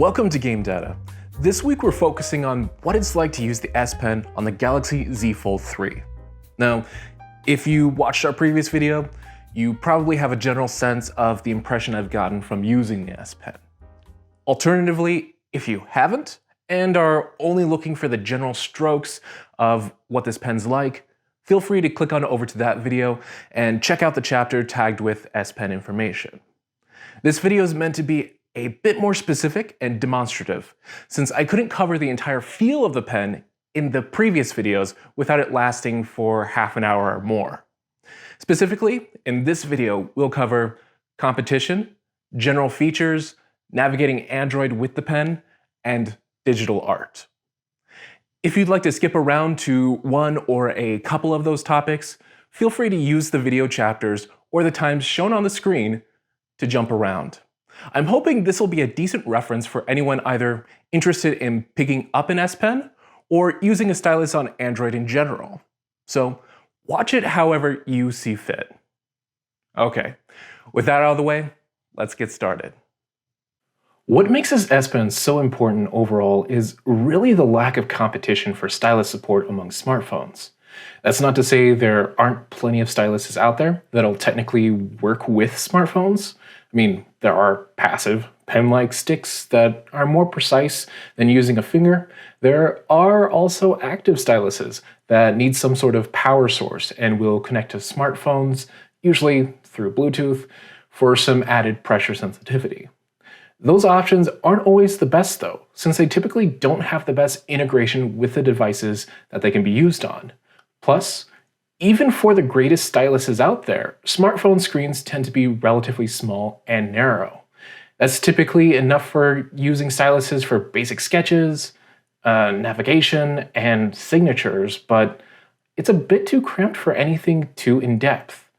Welcome to Game Data. This week we're focusing on what it's like to use the S Pen on the Galaxy Z Fold 3. Now, if you watched our previous video, you probably have a general sense of the impression I've gotten from using the S Pen. Alternatively, if you haven't, and are only looking for the general strokes of what this pen's like, feel free to click on over to that video and check out the chapter tagged with S Pen information. This video is meant to be a bit more specific and demonstrative, since I couldn't cover the entire feel of the pen in the previous videos without it lasting for half an hour or more. Specifically, in this video, we'll cover competition, general features, navigating Android with the pen, and digital art. If you'd like to skip around to one or a couple of those topics, feel free to use the video chapters or the times shown on the screen to jump around. I'm hoping this will be a decent reference for anyone either interested in picking up an S Pen or using a stylus on Android in general. So watch it however you see fit. Okay, with that out of the way, let's get started. What makes this S Pen so important overall is really the lack of competition for stylus support among smartphones. That's not to say there aren't plenty of styluses out there that'll technically work with smartphones. I mean, there are passive, pen-like sticks that are more precise than using a finger. There are also active styluses that need some sort of power source and will connect to smartphones, usually through Bluetooth, for some added pressure sensitivity. Those options aren't always the best though, since they typically don't have the best integration with the devices that they can be used on. Plus, even for the greatest styluses out there, smartphone screens tend to be relatively small and narrow. That's typically enough for using styluses for basic sketches, navigation, and signatures, but it's a bit too cramped for anything too in-depth.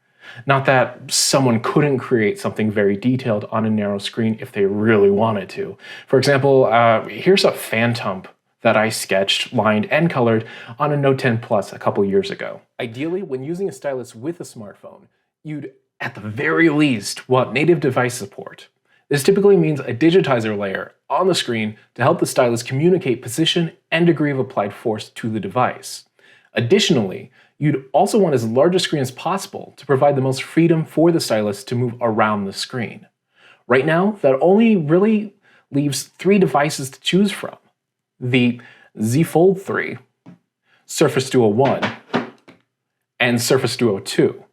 Not that someone couldn't create something very detailed on a narrow screen if they really wanted to. For example, here's a phantom that I sketched, lined, and colored on a Note 10 Plus a couple years ago. Ideally, when using a stylus with a smartphone, you'd, at the very least, want native device support. This typically means a digitizer layer on the screen to help the stylus communicate position and degree of applied force to the device. Additionally, you'd also want as large a screen as possible to provide the most freedom for the stylus to move around the screen. Right now, that only really leaves 3 devices to choose from: the Z Fold 3, Surface Duo 1, and Surface Duo 2.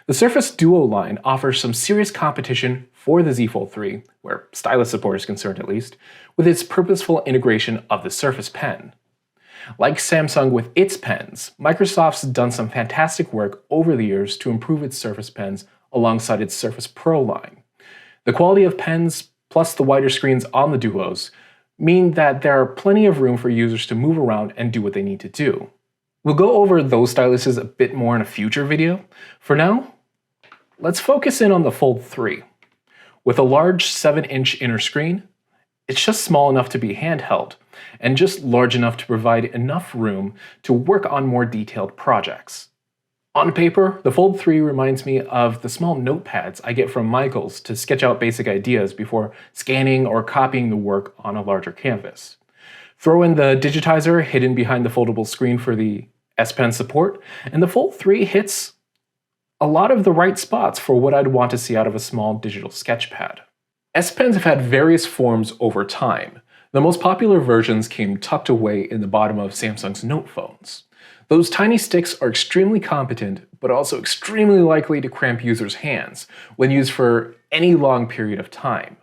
The Surface Duo line offers some serious competition for the Z Fold 3, where stylus support is concerned at least, with its purposeful integration of the Surface Pen. Like Samsung with its pens, Microsoft's done some fantastic work over the years to improve its Surface pens alongside its Surface Pro line. The quality of pens, plus the wider screens on the Duos, mean that there are plenty of room for users to move around and do what they need to do. We'll go over those styluses a bit more in a future video. For now, let's focus in on the Fold 3. With a large 7-inch inner screen, it's just small enough to be handheld, and just large enough to provide enough room to work on more detailed projects. On paper, the Fold 3 reminds me of the small notepads I get from Michaels to sketch out basic ideas before scanning or copying the work on a larger canvas. Throw in the digitizer hidden behind the foldable screen for the S Pen support, and the Fold 3 hits a lot of the right spots for what I'd want to see out of a small digital sketchpad. S Pens have had various forms over time. The most popular versions came tucked away in the bottom of Samsung's Note phones. Those tiny sticks are extremely competent, but also extremely likely to cramp users' hands when used for any long period of time.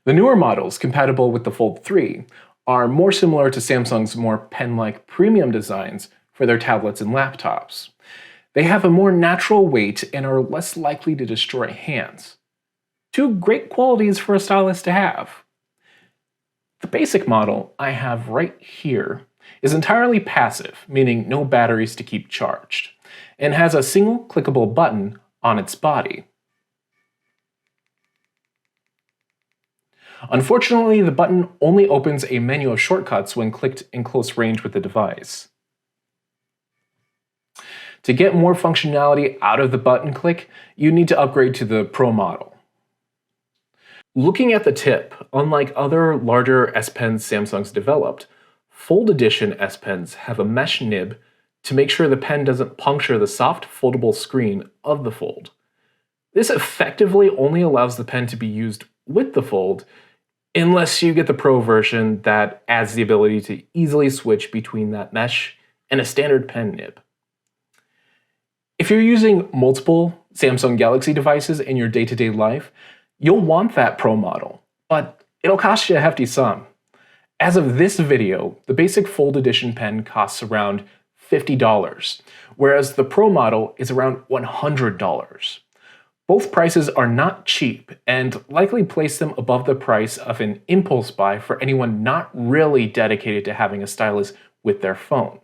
The newer models, compatible with the Fold 3, are more similar to Samsung's more pen-like premium designs for their tablets and laptops. They have a more natural weight and are less likely to destroy hands. 2 great qualities for a stylus to have. The basic model I have right here is entirely passive, meaning no batteries to keep charged, and has a single clickable button on its body. Unfortunately, the button only opens a menu of shortcuts when clicked in close range with the device. To get more functionality out of the button click, you need to upgrade to the Pro model. Looking at the tip, unlike other larger S Pens Samsung's developed, Fold Edition S Pens have a mesh nib to make sure the pen doesn't puncture the soft foldable screen of the Fold. This effectively only allows the pen to be used with the Fold, unless you get the Pro version that adds the ability to easily switch between that mesh and a standard pen nib. If you're using multiple Samsung Galaxy devices in your day-to-day life, you'll want that Pro model, but it'll cost you a hefty sum. As of this video, the basic Fold Edition pen costs around $50, whereas the Pro model is around $100. Both prices are not cheap and likely place them above the price of an impulse buy for anyone not really dedicated to having a stylus with their phone.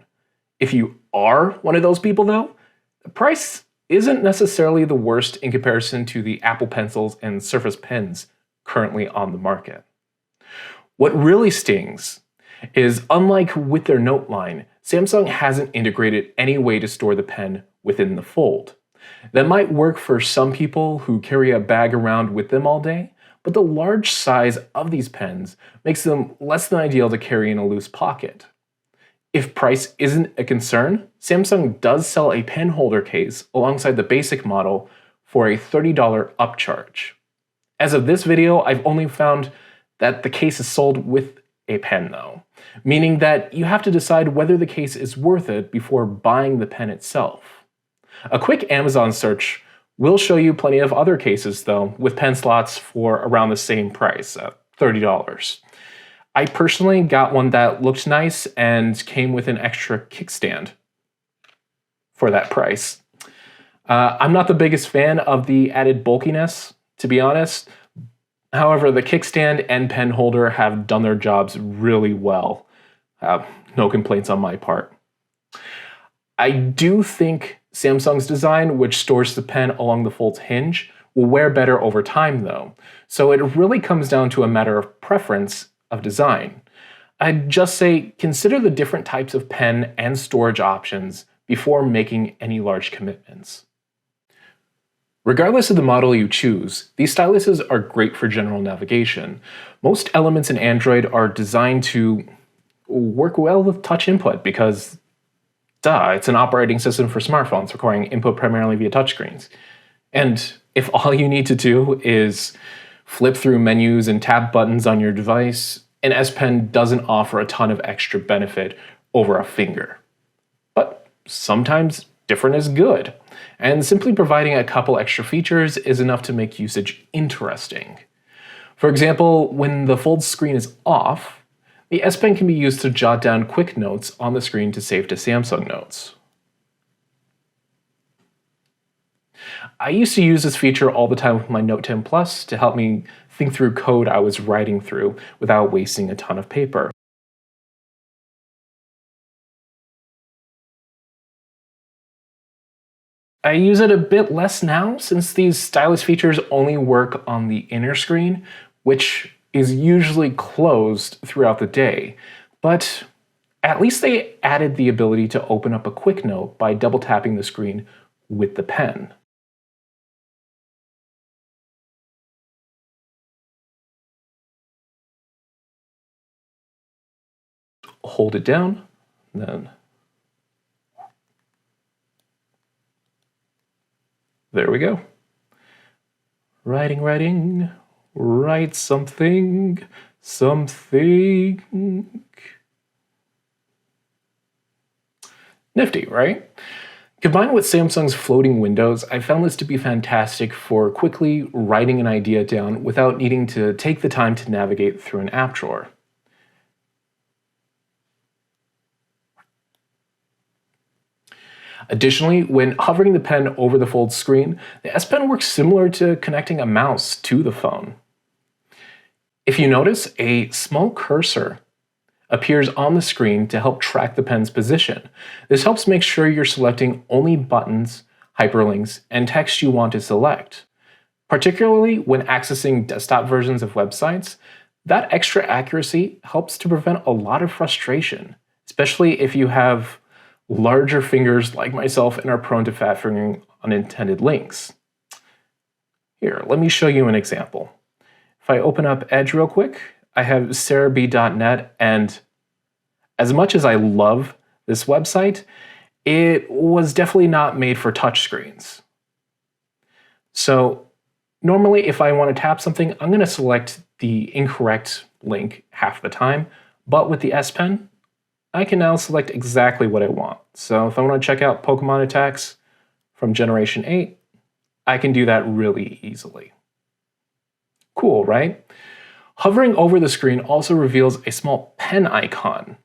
If you are one of those people though, the price isn't necessarily the worst in comparison to the Apple Pencils and Surface Pens currently on the market. What really stings is, unlike with their Note line, Samsung hasn't integrated any way to store the pen within the Fold. That might work for some people who carry a bag around with them all day, but the large size of these pens makes them less than ideal to carry in a loose pocket. If price isn't a concern, Samsung does sell a pen holder case alongside the basic model for a $30 upcharge. As of this video, I've only found that the case is sold with a pen though, meaning that you have to decide whether the case is worth it before buying the pen itself. A quick Amazon search will show you plenty of other cases though, with pen slots for around the same price, $30. I personally got one that looked nice and came with an extra kickstand for that price. I'm not the biggest fan of the added bulkiness, to be honest. However, the kickstand and pen holder have done their jobs really well. No complaints on my part. I do think Samsung's design, which stores the pen along the Fold's hinge, will wear better over time though, so it really comes down to a matter of preference of design. I'd just say consider the different types of pen and storage options before making any large commitments. Regardless of the model you choose, these styluses are great for general navigation. Most elements in Android are designed to work well with touch input because, it's an operating system for smartphones requiring input primarily via touchscreens. And if all you need to do is flip through menus and tab buttons on your device, an S Pen doesn't offer a ton of extra benefit over a finger. But sometimes different is good, and simply providing a couple extra features is enough to make usage interesting. For example, when the Fold screen is off, the S Pen can be used to jot down quick notes on the screen to save to Samsung Notes. I used to use this feature all the time with my Note 10 Plus to help me think through code I was writing through without wasting a ton of paper. I use it a bit less now since these stylus features only work on the inner screen, which is usually closed throughout the day, but at least they added the ability to open up a quick note by double tapping the screen with the pen. Hold it down, then there we go. Writing, write something. Nifty, right? Combined with Samsung's floating windows, I found this to be fantastic for quickly writing an idea down without needing to take the time to navigate through an app drawer. Additionally, when hovering the pen over the Fold screen, the S Pen works similar to connecting a mouse to the phone. If you notice, a small cursor appears on the screen to help track the pen's position. This helps make sure you're selecting only buttons, hyperlinks, and text you want to select. Particularly when accessing desktop versions of websites, that extra accuracy helps to prevent a lot of frustration, especially if you have larger fingers like myself and are prone to fat fingering unintended links. Here, let me show you an example. If I open up Edge real quick, I have sarahb.net, and as much as I love this website, it was definitely not made for touchscreens. So normally if I want to tap something, I'm going to select the incorrect link half the time, but with the S Pen, I can now select exactly what I want. So if I want to check out Pokemon attacks from Generation 8, I can do that really easily. Cool, right? Hovering over the screen also reveals a small pen icon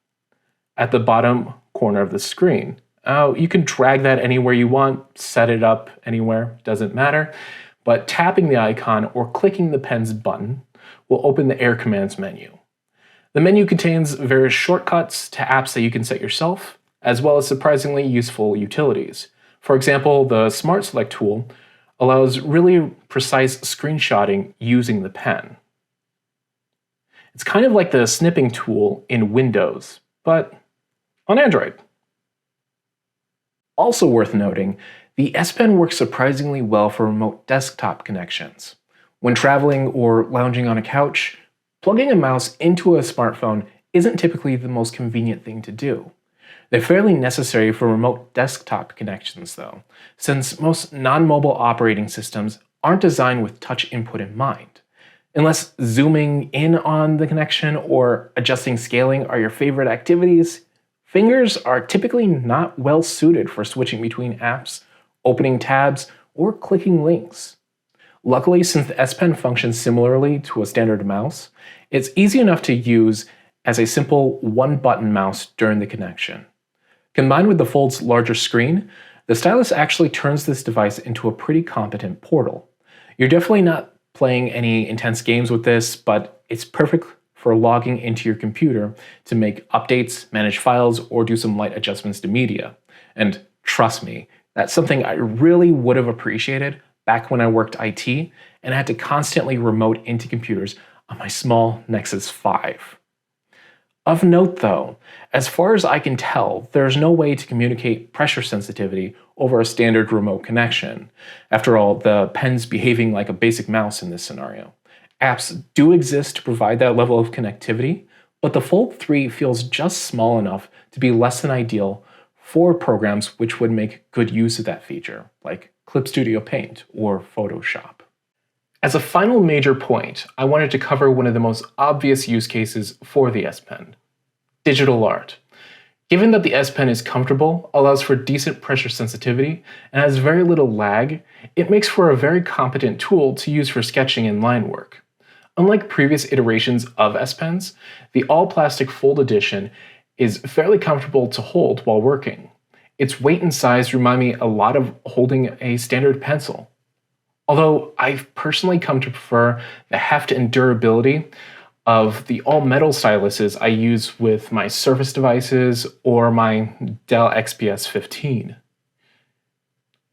at the bottom corner of the screen. You can drag that anywhere you want, set it up anywhere, doesn't matter. But tapping the icon or clicking the pen's button will open the Air Commands menu. The menu contains various shortcuts to apps that you can set yourself, as well as surprisingly useful utilities. For example, the Smart Select tool allows really precise screenshotting using the pen. It's kind of like the snipping tool in Windows, but on Android. Also worth noting, the S Pen works surprisingly well for remote desktop connections. When traveling or lounging on a couch, plugging a mouse into a smartphone isn't typically the most convenient thing to do. They're fairly necessary for remote desktop connections though, since most non-mobile operating systems aren't designed with touch input in mind. Unless zooming in on the connection or adjusting scaling are your favorite activities, fingers are typically not well suited for switching between apps, opening tabs, or clicking links. Luckily, since the S Pen functions similarly to a standard mouse, it's easy enough to use as a simple one-button mouse during the connection. Combined with the Fold's larger screen, the stylus actually turns this device into a pretty competent portal. You're definitely not playing any intense games with this, but it's perfect for logging into your computer to make updates, manage files, or do some light adjustments to media. And trust me, that's something I really would have appreciated back when I worked IT and I had to constantly remote into computers on my small Nexus 5. Of note though, as far as I can tell, there's no way to communicate pressure sensitivity over a standard remote connection. After all, the pen's behaving like a basic mouse in this scenario. Apps do exist to provide that level of connectivity, but the Fold 3 feels just small enough to be less than ideal for programs which would make good use of that feature, like Clip Studio Paint or Photoshop. As a final major point, I wanted to cover one of the most obvious use cases for the S Pen: digital art. Given that the S Pen is comfortable, allows for decent pressure sensitivity, and has very little lag, it makes for a very competent tool to use for sketching and line work. Unlike previous iterations of S Pens, the all-plastic Fold edition is fairly comfortable to hold while working. Its weight and size remind me a lot of holding a standard pencil. Although I've personally come to prefer the heft and durability of the all-metal styluses I use with my Surface devices or my Dell XPS 15.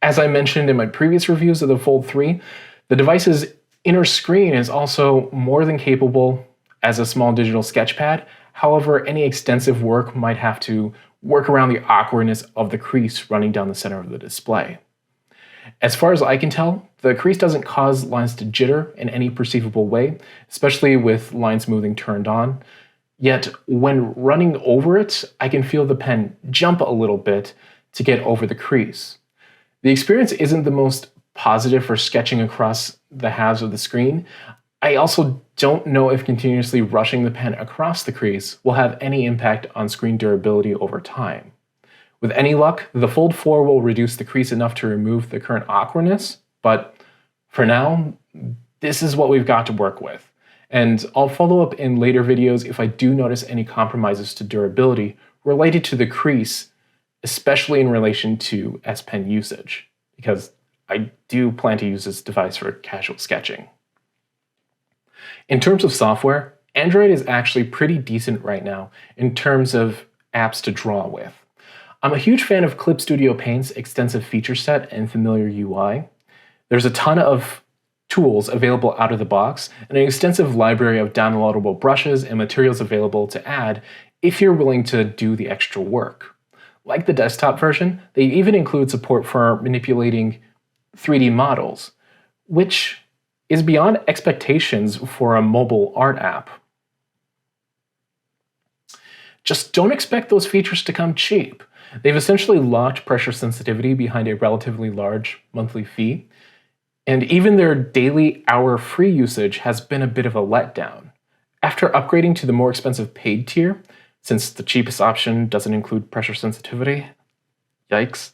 As I mentioned in my previous reviews of the Fold 3, the device's inner screen is also more than capable as a small digital sketchpad. However, any extensive work might have to work around the awkwardness of the crease running down the center of the display. As far as I can tell, the crease doesn't cause lines to jitter in any perceivable way, especially with line smoothing turned on. Yet, when running over it, I can feel the pen jump a little bit to get over the crease. The experience isn't the most positive for sketching across the halves of the screen. I also don't know if continuously rushing the pen across the crease will have any impact on screen durability over time. With any luck, the Fold 4 will reduce the crease enough to remove the current awkwardness, but for now, this is what we've got to work with. And I'll follow up in later videos if I do notice any compromises to durability related to the crease, especially in relation to S Pen usage, because I do plan to use this device for casual sketching. In terms of software, Android is actually pretty decent right now in terms of apps to draw with. I'm a huge fan of Clip Studio Paint's extensive feature set and familiar UI. There's a ton of tools available out of the box and an extensive library of downloadable brushes and materials available to add if you're willing to do the extra work. Like the desktop version, they even include support for manipulating 3D models, which is beyond expectations for a mobile art app. Just don't expect those features to come cheap. They've essentially locked pressure sensitivity behind a relatively large monthly fee, and even their daily hour free usage has been a bit of a letdown. After upgrading to the more expensive paid tier, since the cheapest option doesn't include pressure sensitivity, yikes,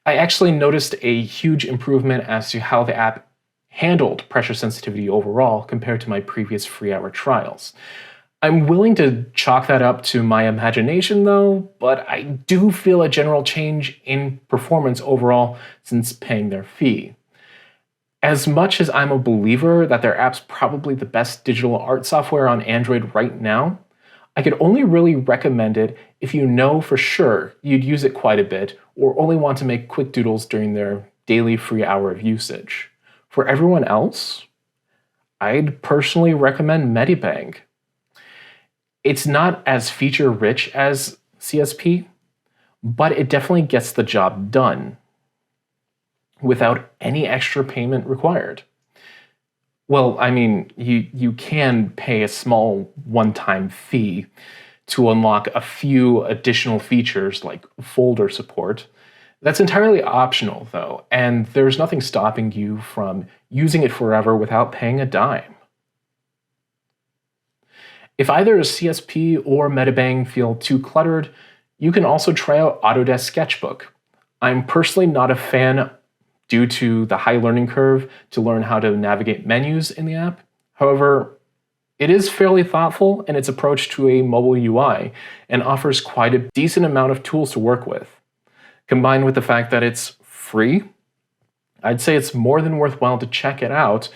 I actually noticed a huge improvement as to how the app handled pressure sensitivity overall compared to my previous free hour trials. I'm willing to chalk that up to my imagination though, but I do feel a general change in performance overall since paying their fee. As much as I'm a believer that their app's probably the best digital art software on Android right now, I could only really recommend it if you know for sure you'd use it quite a bit or only want to make quick doodles during their daily free hour of usage. For everyone else, I'd personally recommend Medibang. It's not as feature-rich as CSP, but it definitely gets the job done without any extra payment required. Well, I mean, you can pay a small one-time fee to unlock a few additional features like folder support. That's entirely optional though, and there's nothing stopping you from using it forever without paying a dime. If either CSP or Medibang feel too cluttered, you can also try out Autodesk Sketchbook. I'm personally not a fan due to the high learning curve to learn how to navigate menus in the app. However, it is fairly thoughtful in its approach to a mobile UI and offers quite a decent amount of tools to work with. Combined with the fact that it's free, I'd say it's more than worthwhile to check it out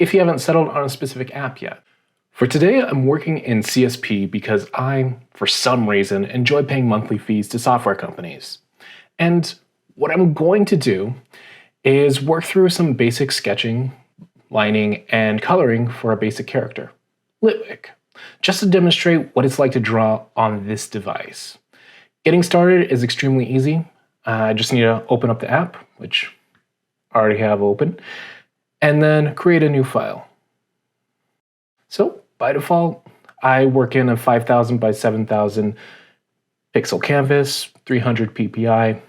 if you haven't settled on a specific app yet. For today, I'm working in CSP because I, for some reason, enjoy paying monthly fees to software companies. And what I'm going to do is work through some basic sketching, lining, and coloring for a basic character, Litwick, just to demonstrate what it's like to draw on this device. Getting started is extremely easy. I just need to open up the app, which I already have open, and then create a new file. So by default, I work in a 5,000 by 7,000 pixel canvas, 300 ppi.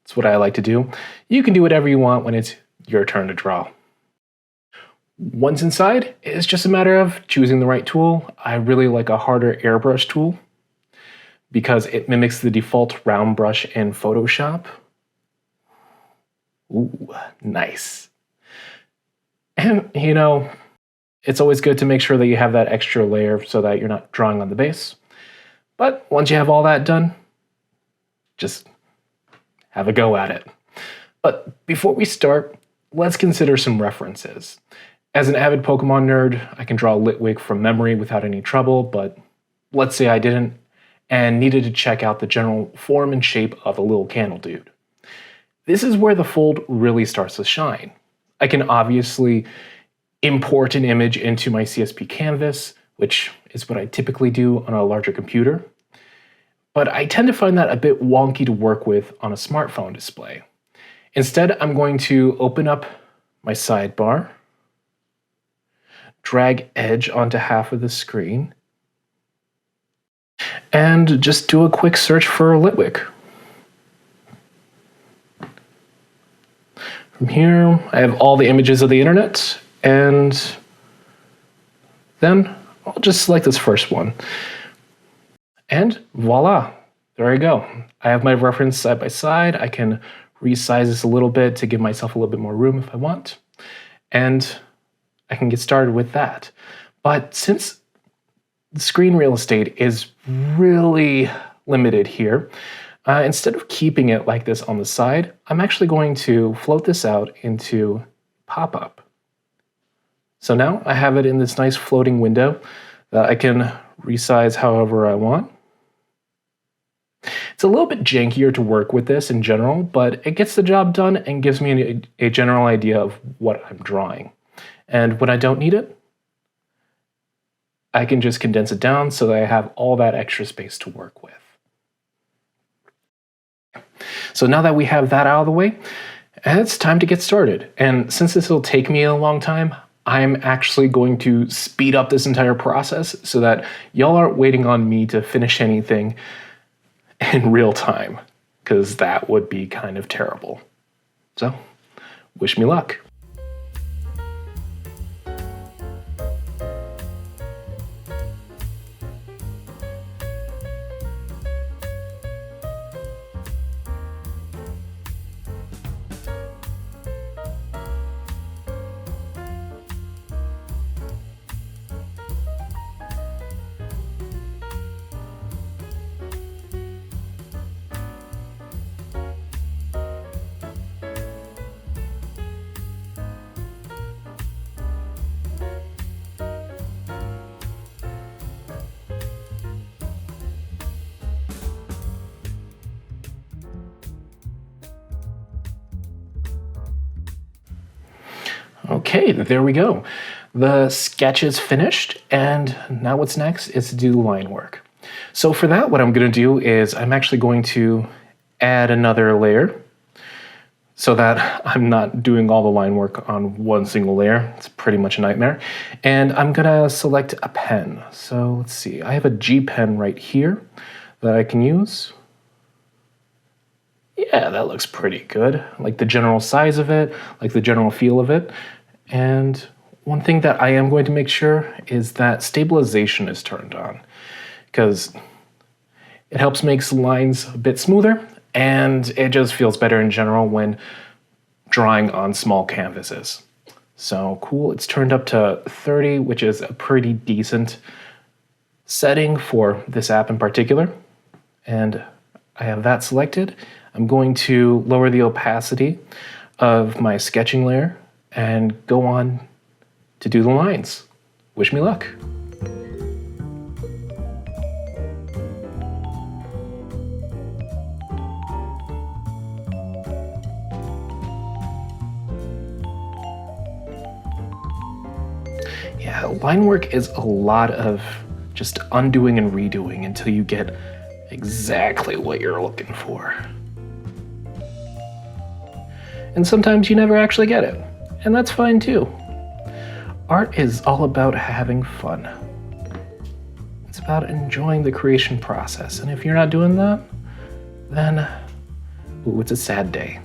That's what I like to do. You can do whatever you want when it's your turn to draw. Once inside, it's just a matter of choosing the right tool. I really like a harder airbrush tool because it mimics the default round brush in Photoshop. Ooh, nice. And you know, it's always good to make sure that you have that extra layer so that you're not drawing on the base. But once you have all that done, just have a go at it. But before we start, let's consider some references. As an avid Pokemon nerd, I can draw Litwick from memory without any trouble, but let's say I didn't and needed to check out the general form and shape of a little candle dude. This is where the fold really starts to shine. I can obviously import an image into my CSP canvas, which is what I typically do on a larger computer. But I tend to find that a bit wonky to work with on a smartphone display. Instead, I'm going to open up my sidebar, drag edge onto half of the screen, and just do a quick search for Litwick. From here, I have all the images of the internet, and then I'll just select this first one. And voila, there I go. I have my reference side by side. I can resize this a little bit to give myself a little bit more room if I want. And I can get started with that. But since the screen real estate is really limited here, instead of keeping it like this on the side, I'm actually going to float this out into pop-up. So now I have it in this nice floating window that I can resize however I want. It's a little bit jankier to work with this in general, but it gets the job done and gives me a general idea of what I'm drawing. And when I don't need it, I can just condense it down so that I have all that extra space to work with. So now that we have that out of the way, it's time to get started. And since this will take me a long time, I'm actually going to speed up this entire process so that y'all aren't waiting on me to finish anything in real time, because that would be kind of terrible. So, wish me luck. Okay, there we go. The sketch is finished, and now what's next is to do the line work. So for that, what I'm going to do is I'm actually going to add another layer so that I'm not doing all the line work on one single layer. It's pretty much a nightmare. And I'm going to select a pen. So let's see, I have a G pen right here that I can use. Yeah, that looks pretty good. I like the general size of it, like the general feel of it. And one thing that I am going to make sure is that stabilization is turned on, because it helps make lines a bit smoother, and it just feels better in general when drawing on small canvases. So cool, it's turned up to 30, which is a pretty decent setting for this app in particular. And I have that selected. I'm going to lower the opacity of my sketching layer and go on to do the lines. Wish me luck. Yeah, line work is a lot of just undoing and redoing until you get exactly what you're looking for. And sometimes you never actually get it, and that's fine too. Art is all about having fun. It's about enjoying the creation process, and if you're not doing that, then, ooh, it's a sad day.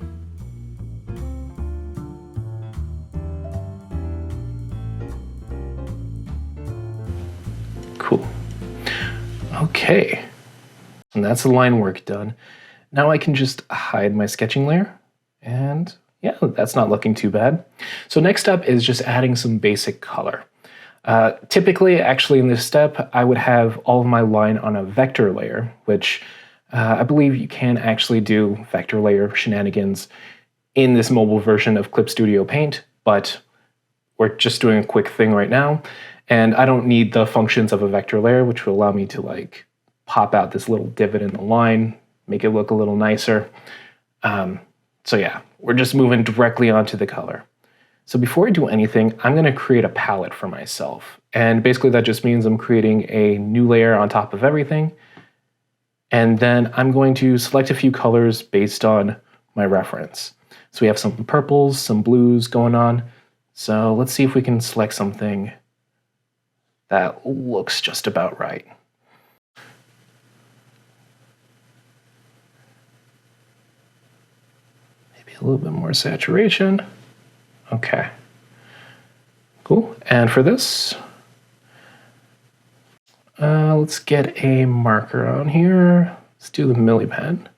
Cool. Okay, and that's the line work done. Now I can just hide my sketching layer, and yeah, that's not looking too bad. So next up is just adding some basic color. Typically, actually in this step, I would have all of my line on a vector layer, which I believe you can actually do vector layer shenanigans in this mobile version of Clip Studio Paint, but we're just doing a quick thing right now. And I don't need the functions of a vector layer, which will allow me to like pop out this little divot in the line, make it look a little nicer. So yeah, we're just moving directly onto the color. So before I do anything, I'm gonna create a palette for myself. And basically that just means I'm creating a new layer on top of everything. And then I'm going to select a few colors based on my reference. So we have some purples, some blues going on. So let's see if we can select something that looks just about right. A little bit more saturation. Okay, cool. And for this, let's get a marker on here. Let's do the Milli pen.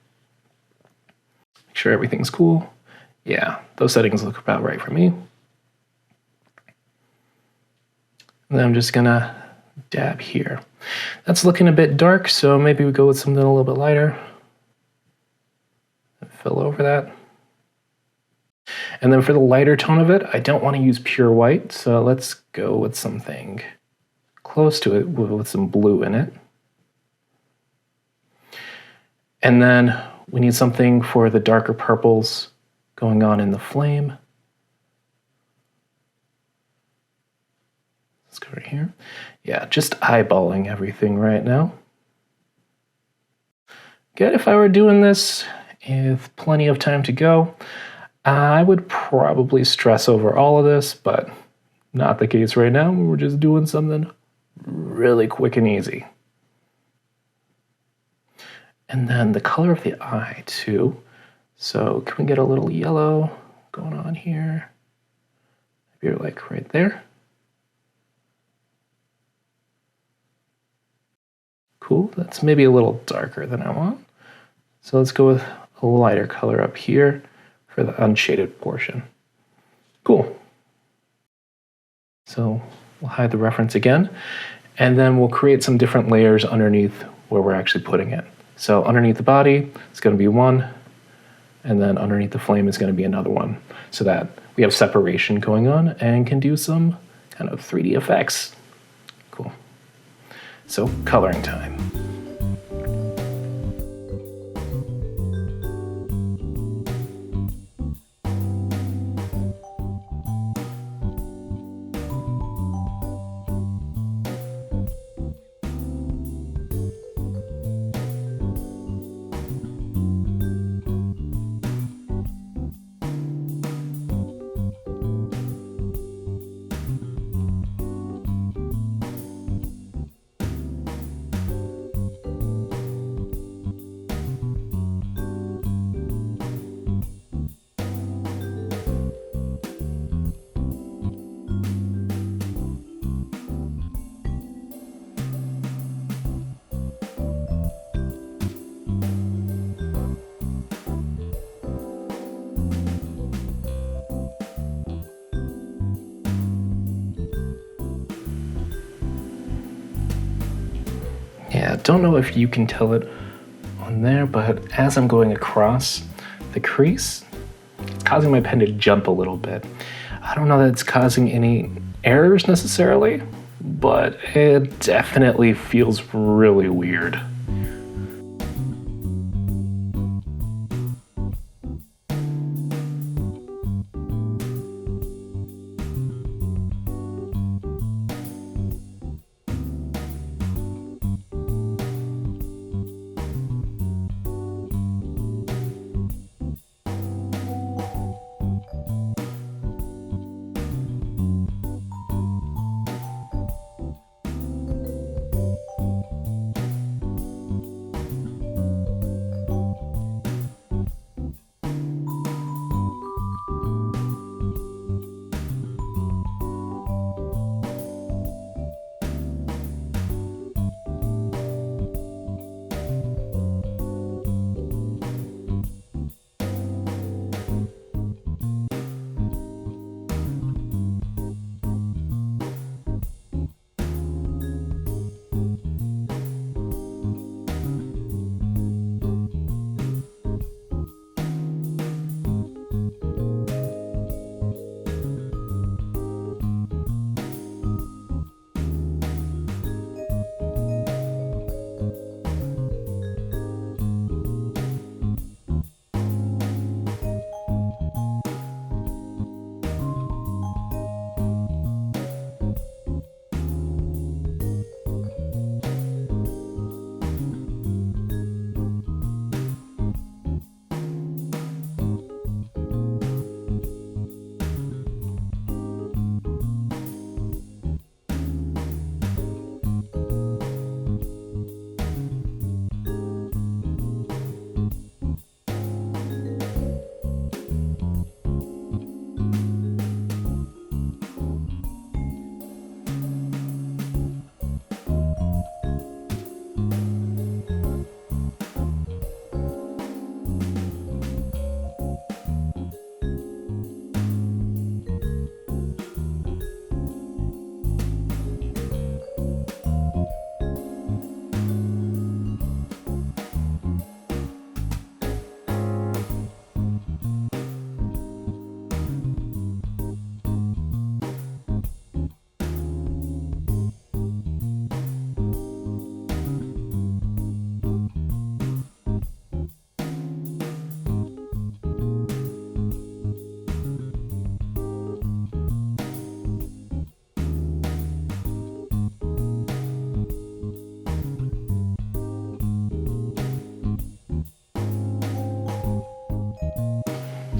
Make sure everything's cool. Yeah, those settings look about right for me. And then I'm just gonna dab here. That's looking a bit dark, so maybe we go with something a little bit lighter. Fill over that. And then for the lighter tone of it, I don't want to use pure white, so let's go with something close to it with some blue in it. And then we need something for the darker purples going on in the flame. Let's go right here. Yeah, just eyeballing everything right now. Good, if I were doing this with plenty of time to go, I would probably stress over all of this, but not the case right now. We're just doing something really quick and easy. And then the color of the eye too. So can we get a little yellow going on here? Maybe like right there. Cool, that's maybe a little darker than I want. So let's go with a lighter color up here for the unshaded portion. Cool. So we'll hide the reference again, and then we'll create some different layers underneath where we're actually putting it. So underneath the body, it's going to be one, and then underneath the flame is going to be another one, so that we have separation going on and can do some kind of 3D effects. Cool. So coloring time. Yeah, don't know if you can tell it on there, but as I'm going across the crease, it's causing my pen to jump a little bit. I don't know that it's causing any errors necessarily, but it definitely feels really weird.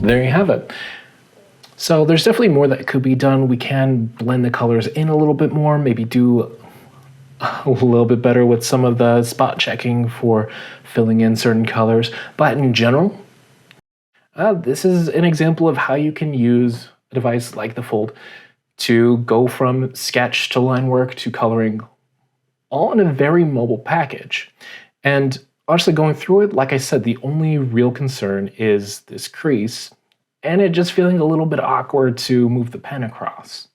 There you have it. So there's definitely more that could be done. We can blend the colors in a little bit more, maybe do a little bit better with some of the spot checking for filling in certain colors. But in general, this is an example of how you can use a device like the Fold to go from sketch to line work to coloring, all in a very mobile package. And honestly, going through it, like I said, the only real concern is this crease, and it just feeling a little bit awkward to move the pen across.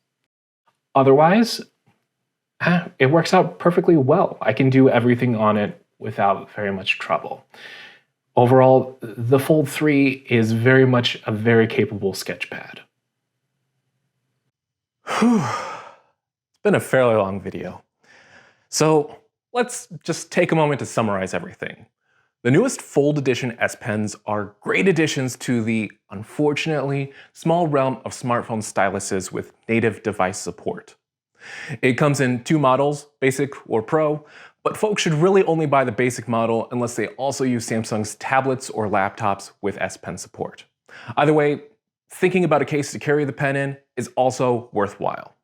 Otherwise, it works out perfectly well. I can do everything on it without very much trouble. Overall, the Fold 3 is very much a very capable sketchpad. It's been a fairly long video. So let's just take a moment to summarize everything. The newest Fold Edition S Pens are great additions to the, unfortunately, small realm of smartphone styluses with native device support. It comes in two models, Basic or Pro, but folks should really only buy the Basic model unless they also use Samsung's tablets or laptops with S Pen support. Either way, thinking about a case to carry the pen in is also worthwhile.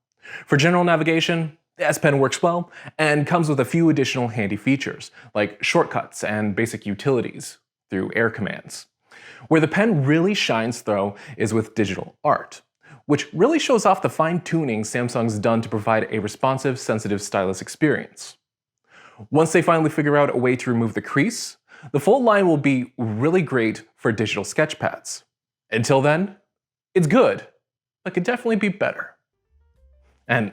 For general navigation, the S Pen works well and comes with a few additional handy features, like shortcuts and basic utilities through air commands. Where the pen really shines, though, is with digital art, which really shows off the fine-tuning Samsung's done to provide a responsive, sensitive stylus experience. Once they finally figure out a way to remove the crease, the Fold line will be really great for digital sketchpads. Until then, it's good, but could definitely be better. And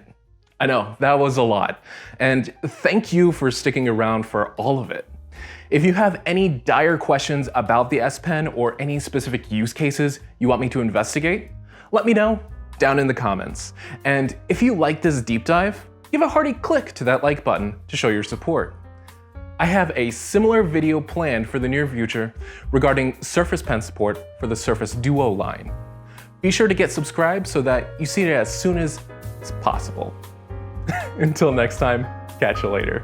I know, that was a lot. And thank you for sticking around for all of it. If you have any dire questions about the S Pen or any specific use cases you want me to investigate, let me know down in the comments. And if you like this deep dive, give a hearty click to that like button to show your support. I have a similar video planned for the near future regarding Surface Pen support for the Surface Duo line. Be sure to get subscribed so that you see it as soon as it's possible. Until next time, catch you later.